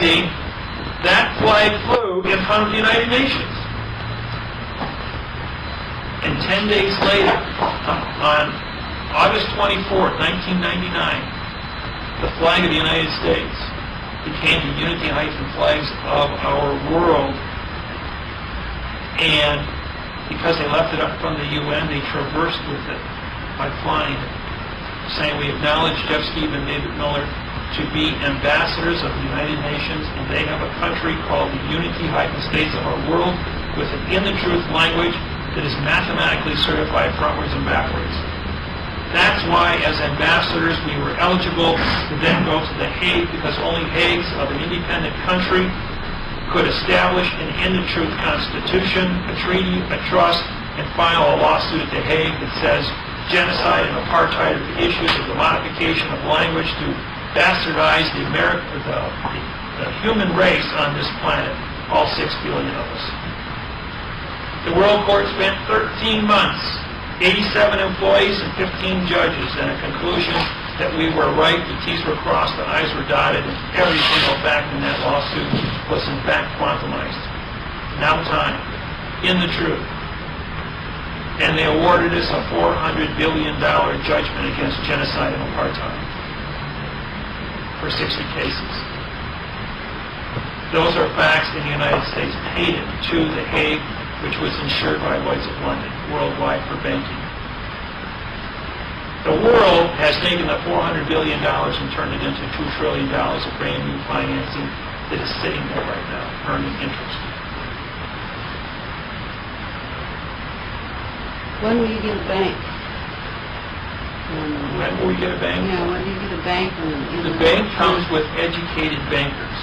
that flag flew in front of the United Nations. And 10 days later, on August 24th, 1999, the flag of the United States became the unity hyphen flags of our world. And because they left it up from the UN, they traversed with it by flying it, saying, we acknowledge Jeff Steve and David Miller to be ambassadors of the United Nations, and they have a country called the Unity Hyphen States of our world with an in the truth language that is mathematically certified frontwards and backwards. That's why, as ambassadors, we were eligible to then go to The Hague, because only Hagues of an independent country could establish an in the truth constitution, a treaty, a trust, and file a lawsuit at The Hague that says genocide and apartheid are the issues of the modification of language to bastardize the human race on this planet, all 6 billion of us. The World Court spent 13 months, 87 employees and 15 judges, and a conclusion that we were right, the T's were crossed, the I's were dotted, and every single fact in that lawsuit was in fact quantumized. Now time, in the truth. And they awarded us a $400 billion judgment against genocide and apartheid for 60 cases. Those are facts in the United States paid it to The Hague, which was insured by Lloyd's of London, worldwide for banking. The world has taken the $400 billion and turned it into $2 trillion of brand new financing that is sitting there right now, earning interest. When will you get a bank? When will we get a bank? Yeah, when do you get a bank? The bank comes with educated bankers.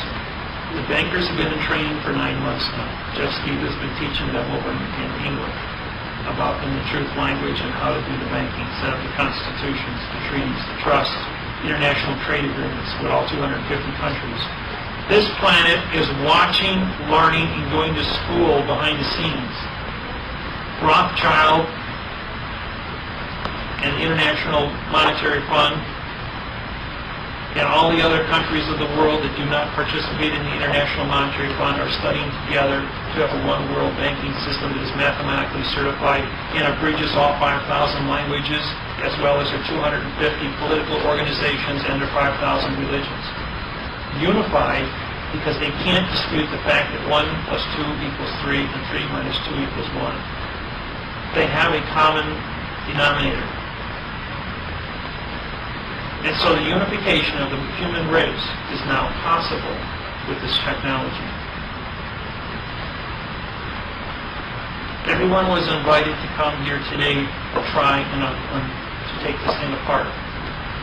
The bankers have been in training for 9 months now. Jeff Steve has been teaching them over in England about in the truth language and how to do the banking, set up the constitutions, the treaties, the trusts, international trade agreements with all 250 countries. This planet is watching, learning, and going to school behind the scenes. Rothschild and the International Monetary Fund and all the other countries of the world that do not participate in the International Monetary Fund are studying together to have a one world banking system that is mathematically certified and abridges all 5,000 languages, as well as their 250 political organizations and their 5,000 religions. Unified because they can't dispute the fact that 1 plus 2 equals 3 and 3 minus 2 equals 1. They have a common denominator. And so the unification of the human race is now possible with this technology. Everyone was invited to come here today to try and to take this thing apart.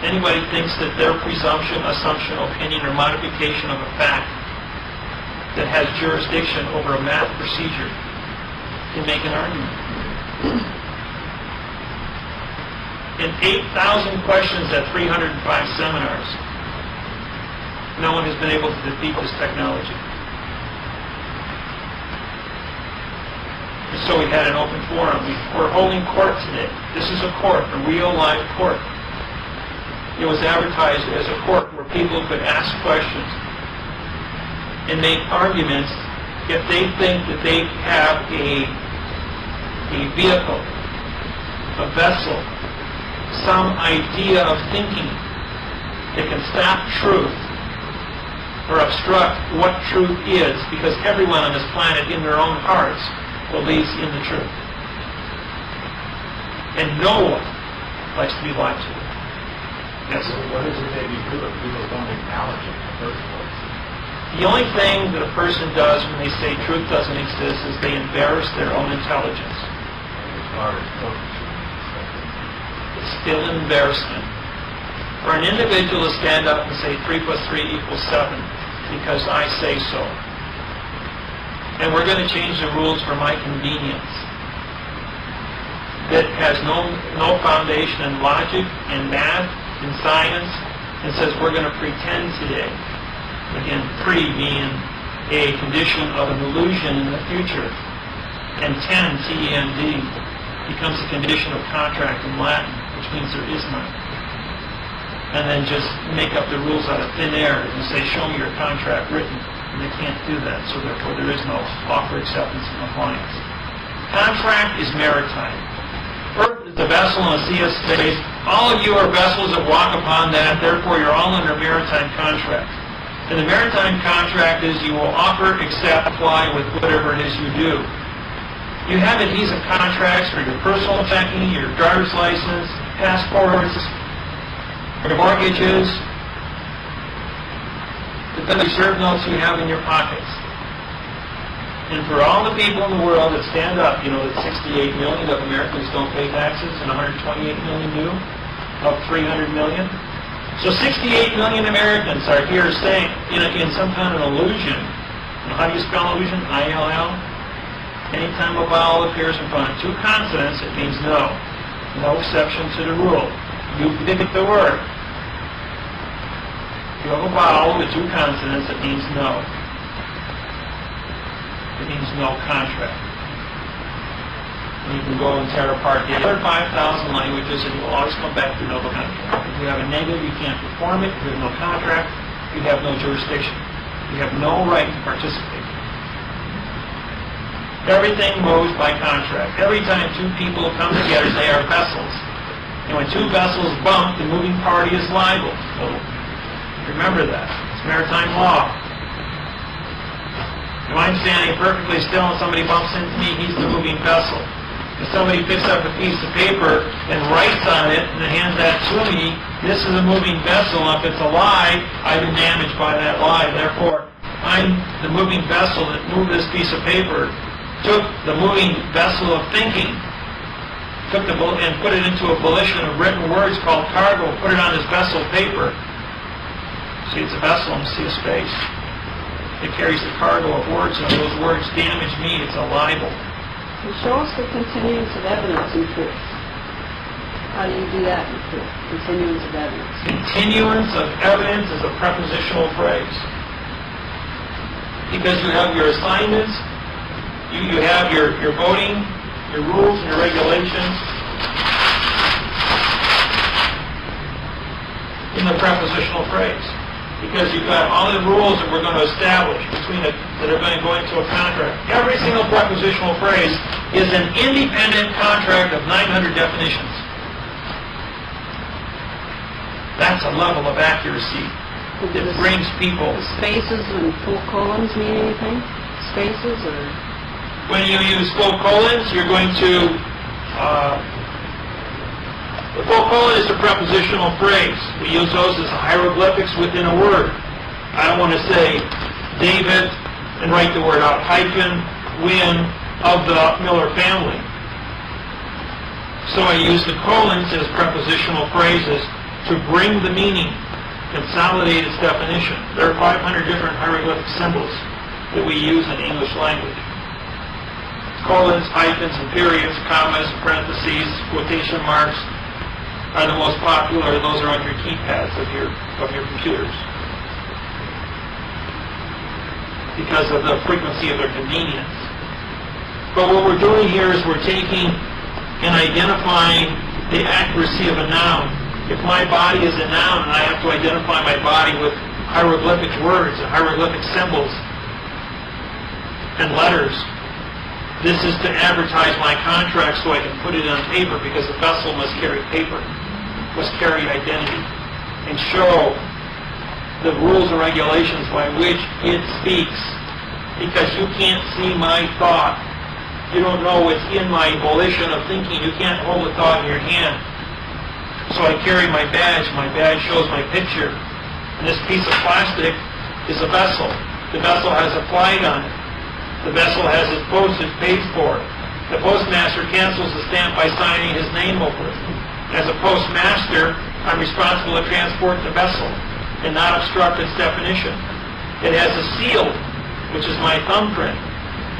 Anybody thinks that their presumption, assumption, opinion, or modification of a fact that has jurisdiction over a math procedure can make an argument. In 8,000 questions at 305 seminars, no one has been able to defeat this technology. And so we had an open forum. We're holding court today. This is a court, a real live court. It was advertised as a court where people could ask questions and make arguments if they think that they have a vehicle, a vessel, some idea of thinking that can stop truth or obstruct what truth is, because everyone on this planet in their own hearts believes in the truth. And no one likes to be lied to. Yes? So what is it that you do if people don't acknowledge it in the first place? The only thing that a person does when they say truth doesn't exist is they embarrass their own intelligence. As far as focus. It's still an embarrassment. For an individual to stand up and say 3 plus 3 equals 7 because I say so. And we're going to change the rules for my convenience. That has no foundation in logic, in math, in science, and says we're going to pretend today. Again, pre being a condition of an illusion in the future. And ten, T-E-N-D, becomes a condition of contract in Latin, which means there is none. and then just make up the rules out of thin air and say, show me your contract written. And they can't do that, so therefore there is no offer, acceptance, and compliance. Contract is maritime. Earth is a vessel in a sea of space. All of you are vessels that walk upon that, therefore you're all under maritime contract. And the maritime contract is you will offer, accept, apply with whatever it is you do. You have adhesive contracts for your personal checking, your driver's license, passports, your mortgages, the Federal Reserve notes you have in your pockets. And for all the people in the world that stand up, you know that 68 million of Americans don't pay taxes and 128 million do, of 300 million. So 68 million Americans are here saying, in some kind of illusion. How do you spell illusion? I-L-L? Anytime a vowel appears in front of two consonants, it means no. No exception to the rule. You pick the word. If you have a vowel with two consonants, it means no. It means no contract. And you can go and tear apart the other 5,000 languages, and you will always come back to no contract. If you have a negative, you can't perform it. If you have no contract, you have no jurisdiction. You have no right to participate. Everything moves by contract. Every time two people come together, they are vessels. And when two vessels bump, the moving party is liable. So remember that. It's maritime law. If I'm standing perfectly still and somebody bumps into me, he's the moving vessel. If somebody picks up a piece of paper and writes on it and hands that to me, this is a moving vessel. If it's a lie, I've been damaged by that lie. Therefore, I'm the moving vessel that moved this piece of paper, took the moving vessel of thinking, and put it into a volition of written words called cargo, put it on this vessel of paper. See, it's a vessel in the sea of space. It carries the cargo of words, and if those words damage me, it's a libel. And show us the continuance of evidence in proof. How do you do that in proof? Continuance of evidence. Continuance of evidence is a prepositional phrase. Because you have your assignments, you have your voting, your rules and your regulations in the prepositional phrase. Because you've got all the rules that we're going to establish that are going to go into a contract. Every single prepositional phrase is an independent contract of 900 definitions. That's a level of accuracy that brings people. Spaces and full colons mean anything? Spaces or? When you use full colons, you're going to... the full colon is a prepositional phrase. We use those as hieroglyphics within a word. I don't want to say David and write the word out, -Wynn of the Miller family. So I use the colons as prepositional phrases to bring the meaning, consolidate its definition. There are 500 different hieroglyphic symbols that we use in English language. Colons, hyphens, and periods, commas, parentheses, quotation marks are the most popular. Those are on your keypads of your computers because of the frequency of their convenience. But what we're doing here is we're taking and identifying the accuracy of a noun. If my body is a noun and I have to identify my body with hieroglyphic words and hieroglyphic symbols and letters, this is to advertise my contract so I can put it on paper, because the vessel must carry paper, must carry identity, and show the rules and regulations by which it speaks. Because you can't see my thought. You don't know what's in my volition of thinking. You can't hold a thought in your hand. So I carry my badge. My badge shows my picture. And this piece of plastic is a vessel. The vessel has a flag on it. The vessel has its postage paid for. The postmaster cancels the stamp by signing his name over it. As a postmaster, I'm responsible to transport the vessel and not obstruct its definition. It has a seal, which is my thumbprint.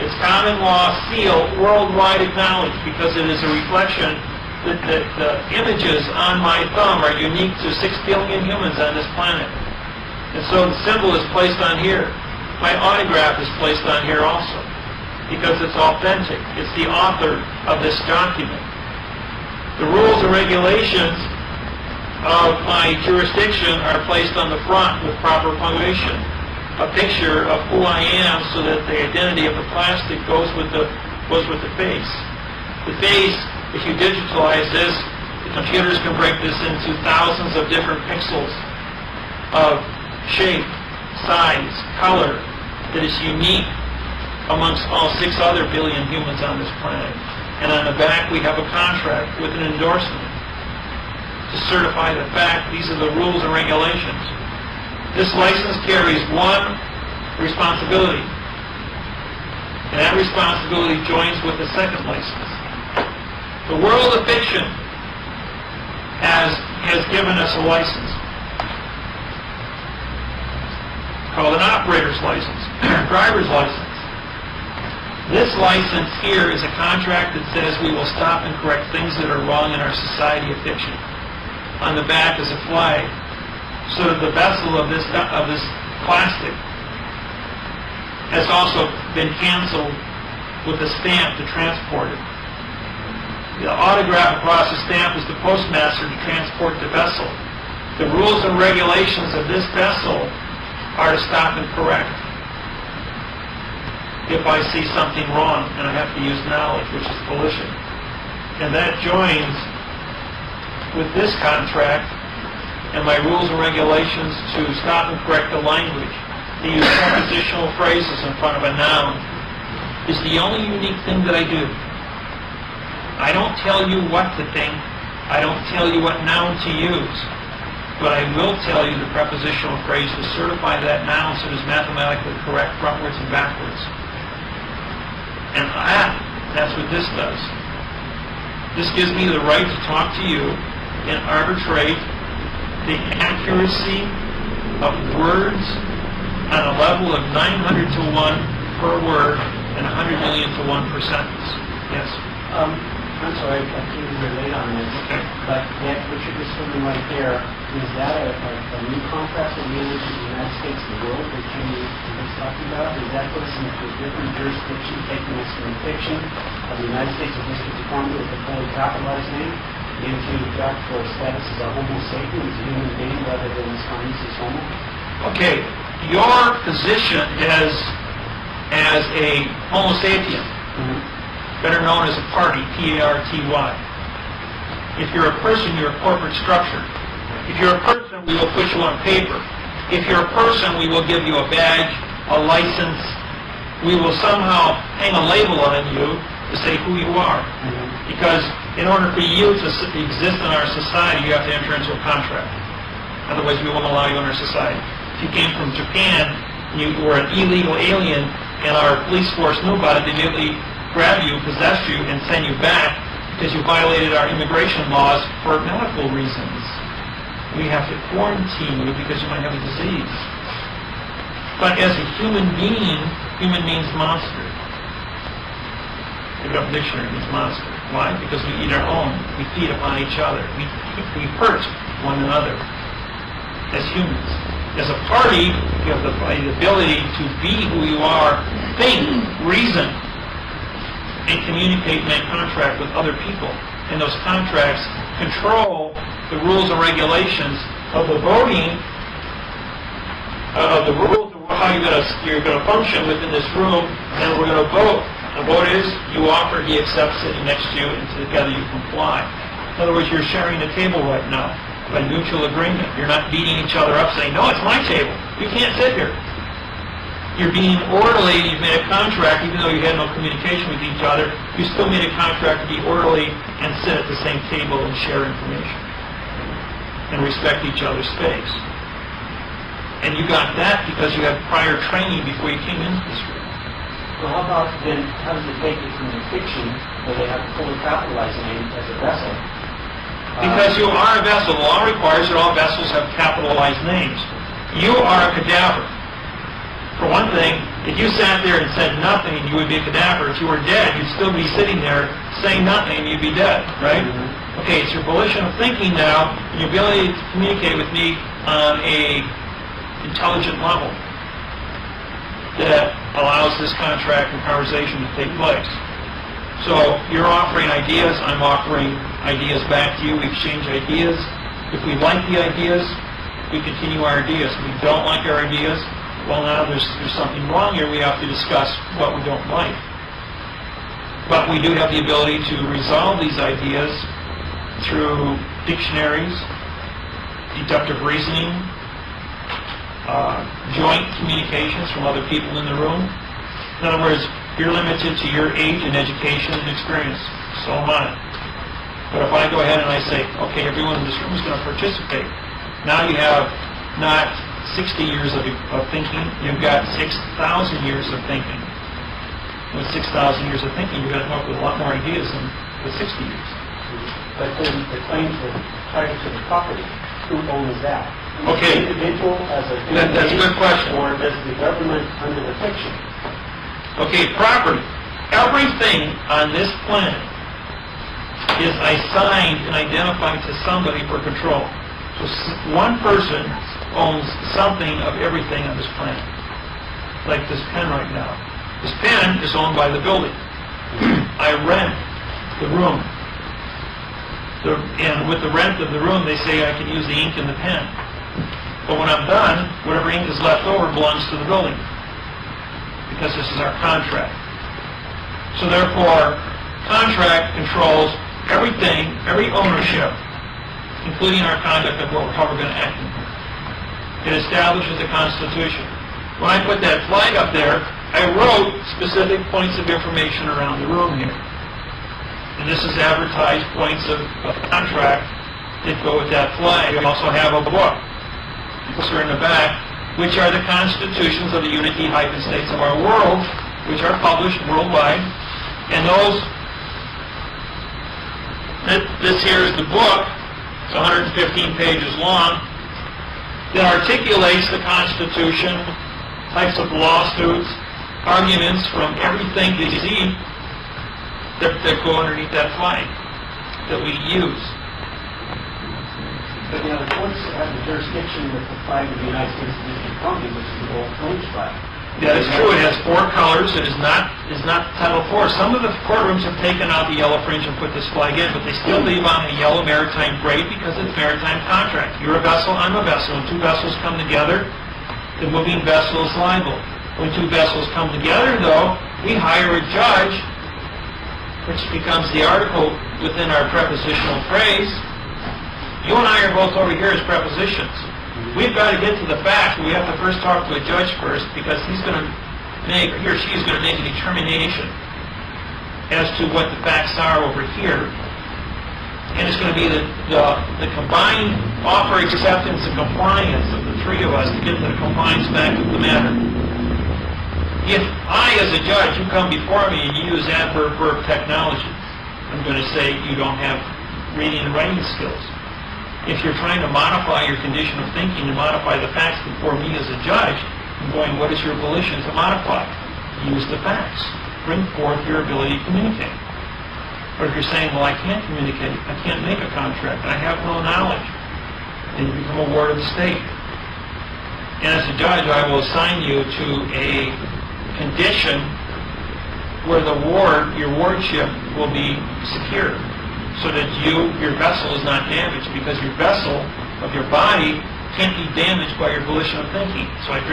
It's common law seal, worldwide acknowledged, because it is a reflection that the images on my thumb are unique to 6 billion humans on this planet. And so the symbol is placed on here. My autograph is placed on here also, because it's authentic. It's the author of this document. The rules and regulations of my jurisdiction are placed on the front with proper punctuation. A picture of who I am so that the identity of the plastic goes with the face. The face, if you digitalize this, the computers can break this into thousands of different pixels of shape, size, color that is unique amongst all 6 other billion humans on this planet. And on the back we have a contract with an endorsement to certify the fact these are the rules and regulations. This license carries one responsibility, and that responsibility joins with the second license. The world of fiction has given us a license called an operator's license, driver's license. This license here is a contract that says we will stop and correct things that are wrong in our society of fiction. On the back is a flag, so that the vessel of this plastic has also been canceled with a stamp to transport it. The autograph across the stamp is the postmaster to transport the vessel. The rules and regulations of this vessel are to stop and correct if I see something wrong, and I have to use knowledge, which is volition. And that joins with this contract and my rules and regulations to stop and correct the language. To use prepositional phrases in front of a noun is the only unique thing that I do. I don't tell you what to think. I don't tell you what noun to use. But I will tell you the prepositional phrase to certify that noun so it is mathematically correct frontwards and backwards. And that's what this does. This gives me the right to talk to you and arbitrate the accuracy of words on a level of 900 to 1 per word and 100 million to 1 per sentence. Yes? I'm sorry, I came in late on this, Okay. but that what you're describing right there, is that a new contract that we entered in the United States and the world that you're talking about? Does that put us into a different jurisdiction, taking us from fiction of the United States District of Columbia with a fully capitalized name into back for status as a homo sapien, as a human being rather than as Francis homo? Okay. Your position as a homo sapien, better known as a party, P-A-R-T-Y. If you're a person, you're a corporate structure. If you're a person, we will put you on paper. If you're a person, we will give you a badge, a license. We will somehow hang a label on you to say who you are. Because in order for you to exist in our society, you have to enter into a contract. Otherwise, we won't allow you in our society. If you came from Japan, and you were an illegal alien, and our police force knew about it, they immediately grab you, possess you, and send you back because you violated our immigration laws for medical reasons. We have to quarantine you because you might have a disease. But as a human being, human means monster. Look it up in the dictionary, it means monster. Why? Because we eat our own. We feed upon each other. We hurt one another as humans. As a party, you have the ability to be who you are, think, reason, and communicate and make contract with other people. And those contracts control the rules and regulations of the voting, of the rules of how you're going to function within this room, and we're going to vote. The vote is, you offer, he accepts, sitting next to you, and together you comply. In other words, you're sharing the table right now by mutual agreement. You're not beating each other up saying, no, it's my table. You can't sit here. You're being orderly, you've made a contract, even though you had no communication with each other, you still made a contract to be orderly and sit at the same table and share information and respect each other's space. And you got that because you had prior training before you came into this room. Well, how about then, how does it take you from the fiction where they have a fully capitalized name as a vessel? Because you are a vessel. The law requires that all vessels have capitalized names. You are a cadaver. For one thing, if you sat there and said nothing, you would be a cadaver. If you were dead, you'd still be sitting there saying nothing, and you'd be dead, right? Okay, it's your volition of thinking now, and your ability to communicate with me on a intelligent level that allows this contract and conversation to take place. So you're offering ideas, I'm offering ideas back to you, we exchange ideas, If we like the ideas, we continue our ideas. If we don't like our ideas, well, now there's something wrong here. We have to discuss what we don't like. But we do have the ability to resolve these ideas through dictionaries, deductive reasoning, joint communications from other people in the room. In other words, you're limited to your age and education and experience. So am I. But if I go ahead and I say, okay, everyone in this room is going to participate, now you have not 60 years of thinking, you've got 6,000 years of thinking. With 6,000 years of thinking, you're going to come up with a lot more ideas than with 60 years. But then the claim to title to the property, who owns that? Okay. The individual as a That's a good question. Or does the government under the fiction? Okay, property. Everything on this planet is assigned and identified to somebody for control. So one person owns something of everything on this planet. Like this pen right now. This pen is owned by the building. I rent the room. And with the rent of the room, they say I can use the ink in the pen. But when I'm done, whatever ink is left over belongs to the building. Because this is our contract. So therefore, contract controls everything, every ownership, including our conduct of how we're going to act in here. It establishes the Constitution. When I put that flag up there, I wrote specific points of information around the room here. And this is advertised points of contract that go with that flag. We also have a book. Books are in the back, which are the constitutions of the unity-states of our world, which are published worldwide. And those, this here is the book. It's 115 pages long, that articulates the Constitution, types of lawsuits, arguments from everything to see that go underneath that flag that we use. But the courts have the jurisdiction with the flag of the United States of Columbia, which is the gold French flag. That is true. It has 4 colors. It is not Title IV. Some of the courtrooms have taken out the yellow fringe and put this flag in, but they still leave on a yellow maritime braid because it's maritime contract. You're a vessel, I'm a vessel. When 2 vessels come together, the moving vessel is liable. When 2 vessels come together, though, we hire a judge, which becomes the article within our prepositional phrase. You and I are both over here as prepositions. We've got to get to the fact. We have to first talk to a judge first, because he's going to make, or he or she is going to make a determination as to what the facts are over here. And it's going to be the combined offer, acceptance, and compliance of the 3 of us to get to the compliance fact of the matter. If I, as a judge, you come before me and you use adverb-verb technology, I'm going to say you don't have reading and writing skills. If you're trying to modify your condition of thinking, to modify the facts before me as a judge, I'm going, what is your volition to modify? Use the facts. Bring forth your ability to communicate. But if you're saying, well, I can't communicate, I can't make a contract, I have no knowledge, then you become a ward of the state. And as a judge, I will assign you to a condition where the ward, your wardship, will be secure, so that your vessel is not damaged, because your vessel of your body can't be damaged by your volition of thinking. So I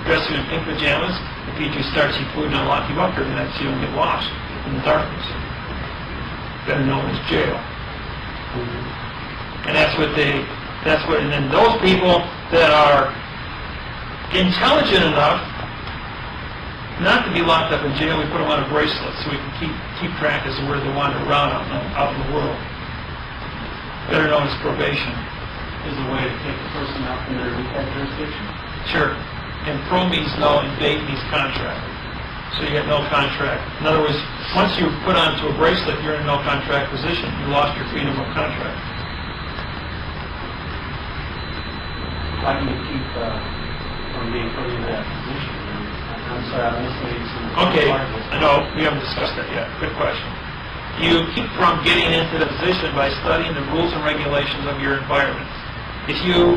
dress you in pink pajamas, and feed you starchy food, and I'll lock you up here tonight so you don't get lost in the darkness. Better known as jail. And and then those people that are intelligent enough not to be locked up in jail, we put them on a bracelet so we can keep track as to where they wander around out in the world. Better known as probation. Is a way to take the person out from underneath that jurisdiction? Sure. And pro means no, and date means contract. So you get no contract. In other words, once you put onto a bracelet, you're in a no contract position. You lost your freedom of contract. How do you keep from being put in that position? I'm sorry, I'm missing some. Okay, no, we haven't discussed that yet. Good question. You keep from getting into the position by studying the rules and regulations of your environment. If you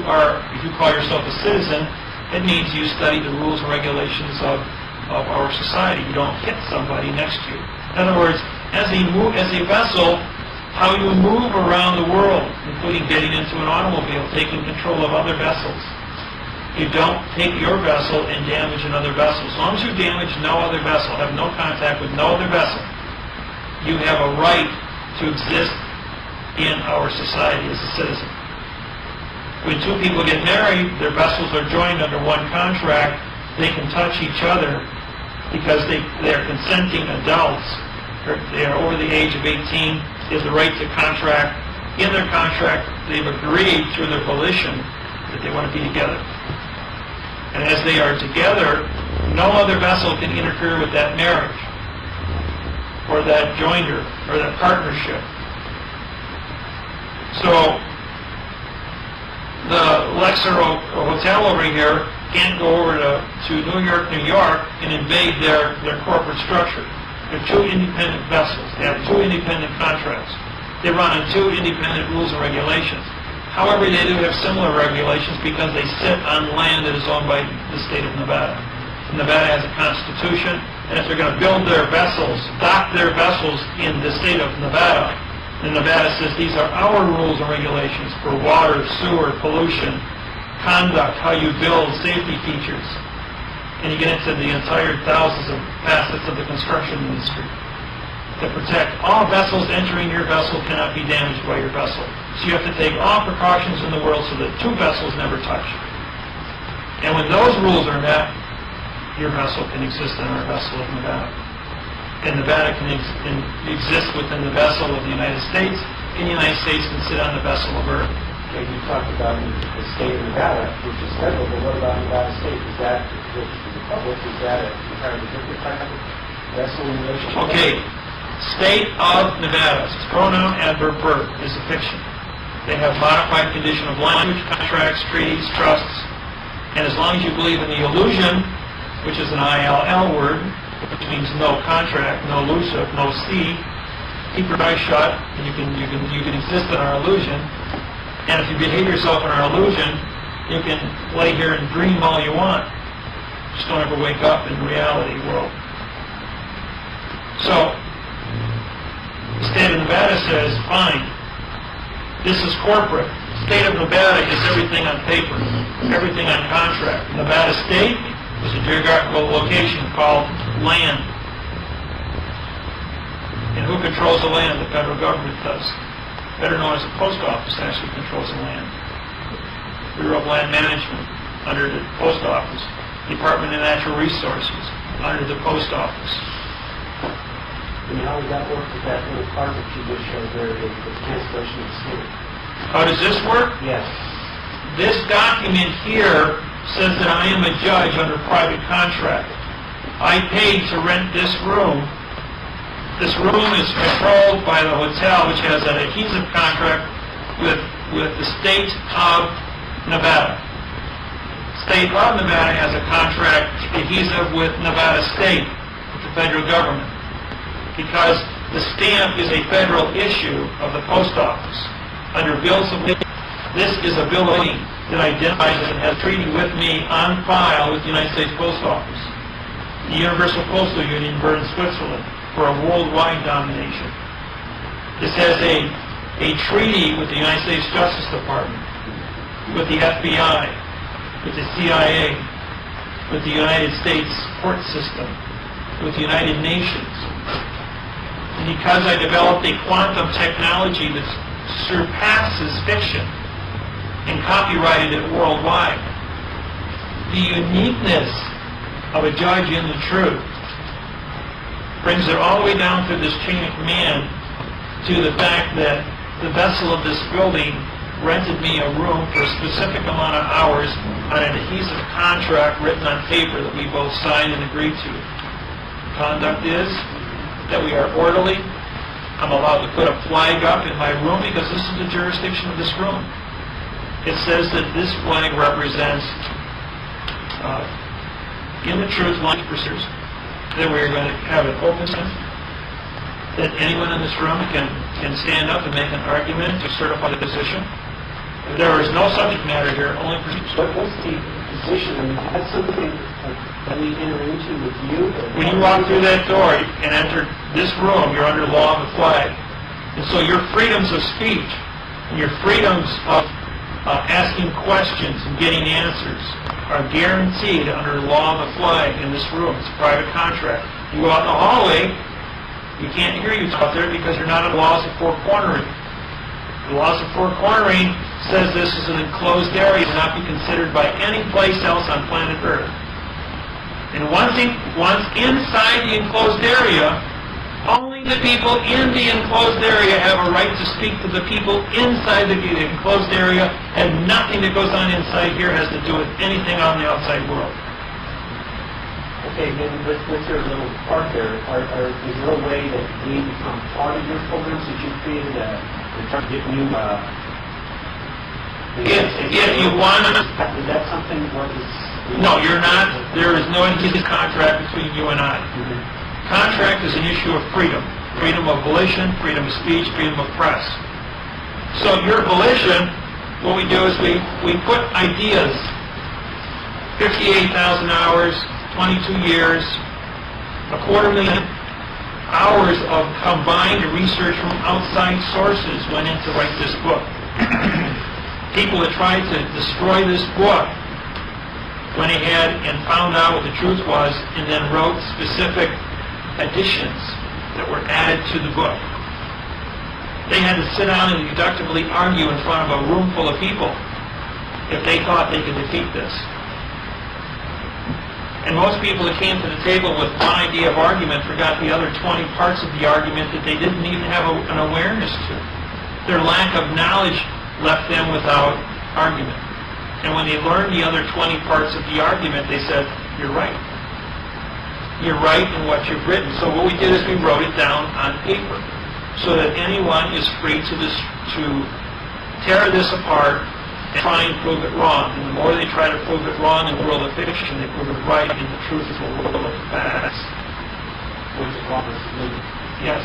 call yourself a citizen, it means you study the rules and regulations of our society. You don't hit somebody next to you. In other words, as a vessel how you move around the world, including getting into an automobile, taking control of other vessels. You don't take your vessel and damage another vessel. As long as you damage no other vessel, have no contact with no other vessel, you have a right to exist in our society as a citizen. When two people get married, their vessels are joined under one contract. They can touch each other because they are consenting adults. They are over the age of 18. They have the right to contract. In their contract, they've agreed through their volition that they want to be together. And as they are together, no other vessel can interfere with that marriage or that joinder or that partnership. So the Lexer Hotel over here can't go over to New York, and invade their corporate structure. They're two independent vessels. They have two independent contracts. They run on two independent rules and regulations. However, they do have similar regulations because they sit on land that is owned by the state of Nevada. Nevada has a constitution, and if they're going to build their vessels, dock their vessels in the state of Nevada, then Nevada says these are our rules and regulations for water, sewer, pollution, conduct, how you build, safety features. And you get into the entire thousands of facets of the construction industry. To protect all vessels entering your vessel cannot be damaged by your vessel. So you have to take all precautions in the world so that two vessels never touch. And when those rules are met, your vessel can exist in our vessel of Nevada. And Nevada can exist within the vessel of the United States, and the United States can sit on the vessel of Earth. Okay, you talked about the state of Nevada, which is federal, but what about Nevada State? Is that, which is the public, is that an entirely different type of vessel in relation to Okay, state of Nevada, pronoun adverb verb, is a fiction. They have modified condition of language, contracts, treaties, trusts, and as long as you believe in the illusion, which is an ILL word, which means no contract, no illusive, no C, keep your eyes shut, and you can exist in our illusion. And if you behave yourself in our illusion, you can lay here and dream all you want. Just don't ever wake up in the reality world. So, the state of Nevada says, fine, this is corporate. State of Nevada is everything on paper, everything on contract. Nevada State is a geographical location called land. And who controls the land? The federal government does. Better known as the post office actually controls the land. Bureau of Land Management under the post office. Department of Natural Resources under the post office. And how does that work with that little part that you just showed there, the cancellation of the state? How does this work? Yes. This document here says that I am a judge under private contract. I paid to rent this room. This room is controlled by the hotel, which has an adhesive contract with the state of Nevada. State of Nevada has a contract adhesive with Nevada State, with the federal government, because the stamp is a federal issue of the post office. Under bills of lading, this is a bill of lading that identifies it as a treaty with me on file with the United States Post Office. The Universal Postal Union in Bern, Switzerland, for a worldwide domination. This has a treaty with the United States Justice Department, with the FBI, with the CIA, with the United States court system, with the United Nations. And because I developed a quantum technology that surpasses fiction and copyrighted it worldwide, the uniqueness of a judge in the truth brings it all the way down through this chain of command to the fact that the vessel of this building rented me a room for a specific amount of hours on an adhesive contract written on paper that we both signed and agreed to. Conduct is that we are orderly. I'm allowed to put a flag up in my room because this is the jurisdiction of this room. It says that this flag represents, in the truth, lunch procedures. That we're going to have an open session, that anyone in this room can stand up and make an argument to certify the position. There is no subject matter here, only procedures. But what's the position? I mean, that's something that we enter into with you? When you walk through that door and enter this room, you're under law of the flag. And so your freedoms of speech and your freedoms of asking questions and getting answers are guaranteed under the law of the flag in this room. It's a private contract. You go out in the hallway, you can't hear you out there because you're not under the laws of four cornering. The laws of four cornering says this is an enclosed area to not be considered by any place else on planet Earth. And once inside the enclosed area, only the people in the enclosed area have a right to speak to the people inside the enclosed area, and nothing that goes on inside here has to do with anything on the outside world. Okay, then with your little part there, is there a way that we become part of your programs that you created in terms of getting you? If you want to, is that something what is? no, you're not. There is no adhesive contract between you and I. Contract is an issue of freedom. Freedom of volition, freedom of speech, freedom of press. So your volition, what we do is we put ideas, 58,000 hours, 22 years, 250,000 hours of combined research from outside sources went in to write this book. People that tried to destroy this book went ahead and found out what the truth was and then wrote specific additions that were added to the book. They had to sit down and deductively argue in front of a room full of people if they thought they could defeat this. And most people that came to the table with one idea of argument forgot the other 20 parts of the argument that they didn't even have an awareness to. Their lack of knowledge left them without argument. And when they learned the other 20 parts of the argument, they said, "You're right. You're right in what you've written." So what we did is we wrote it down on paper so that anyone is free to tear this apart and try and prove it wrong. And the more they try to prove it wrong in the world of fiction, they prove it right in the truth of the world of facts. Which is what is legal. Yes.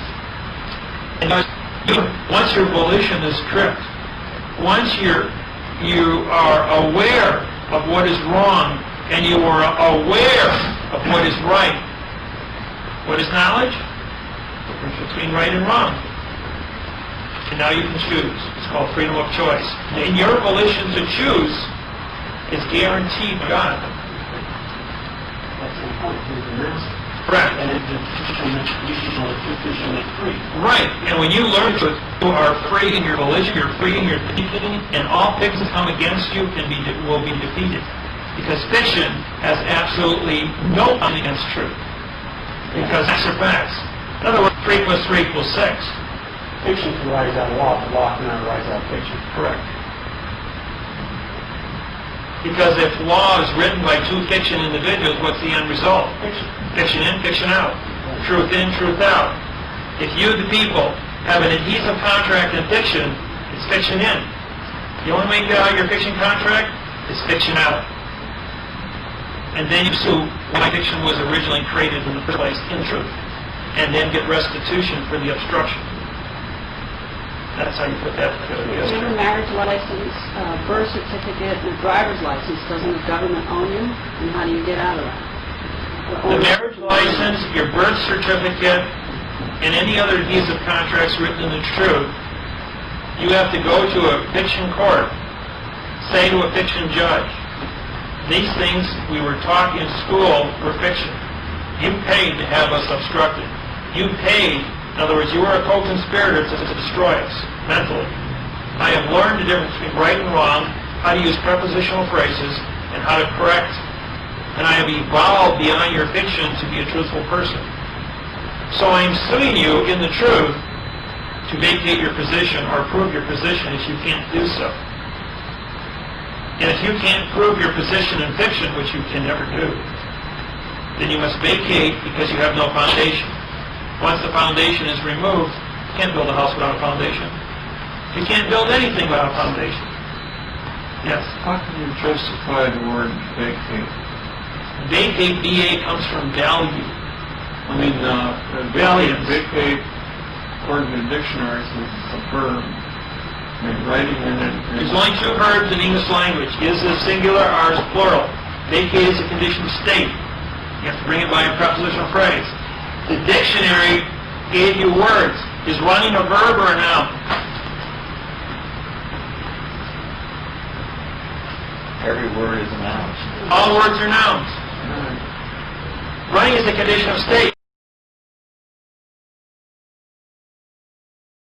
And once your volition is tripped, once you are aware of what is wrong and you are aware of what is right. What is knowledge? The difference between right and wrong. And now you can choose. It's called freedom of choice. And your volition to choose is guaranteed by God. That's the point. He's the master. Correct. And it's the free. Right. And when you learn to you are free in your volition, you're free in your thinking, and all things that come against you will be defeated. Because fiction has absolutely no one against truth. Because facts are facts. In other words, 3 + 3 = 6. Fiction can rise out of law, but law cannot rise out of fiction. Correct. Because if law is written by two fiction individuals, what's the end result? Fiction. Fiction in, fiction out. Truth in, truth out. If you, the people, have an adhesive contract in fiction, it's fiction in. The only way you get out of your fiction contract is fiction out. And then you sue why fiction was originally created in the first place in truth. And then get restitution for the obstruction. That's how you put that You have a together. marriage license, birth certificate, and a driver's license. Doesn't the government own you? And how do you get out of that? The marriage license, your birth certificate, and any other adhesive contracts written in the truth, you have to go to a fiction court, say to a fiction judge, these things we were taught in school were fiction. You paid to have us obstructed. You paid, in other words, you were a co-conspirator to destroy us mentally. I have learned the difference between right and wrong, how to use prepositional phrases, and how to correct. And I have evolved beyond your fiction to be a truthful person. So I am suing you in the truth to vacate your position or prove your position if you can't do so. And if you can't prove your position in fiction, which you can never do, then you must vacate because you have no foundation. Once the foundation is removed, you can't build a house without a foundation. You can't build anything without a foundation. Yes? How can you justify the word vacate? Vacate, VA, comes from value. I mean, Valiance. vacate, according to dictionaries, is a verb. I mean, writing in it. There's only two verbs in English language. Is is singular, are is plural. Vacate is a conditioned state. You have to bring it by a prepositional phrase. The dictionary gave you words. Is running a verb or a noun? Every word is a noun. All words are nouns. Running is a condition of state.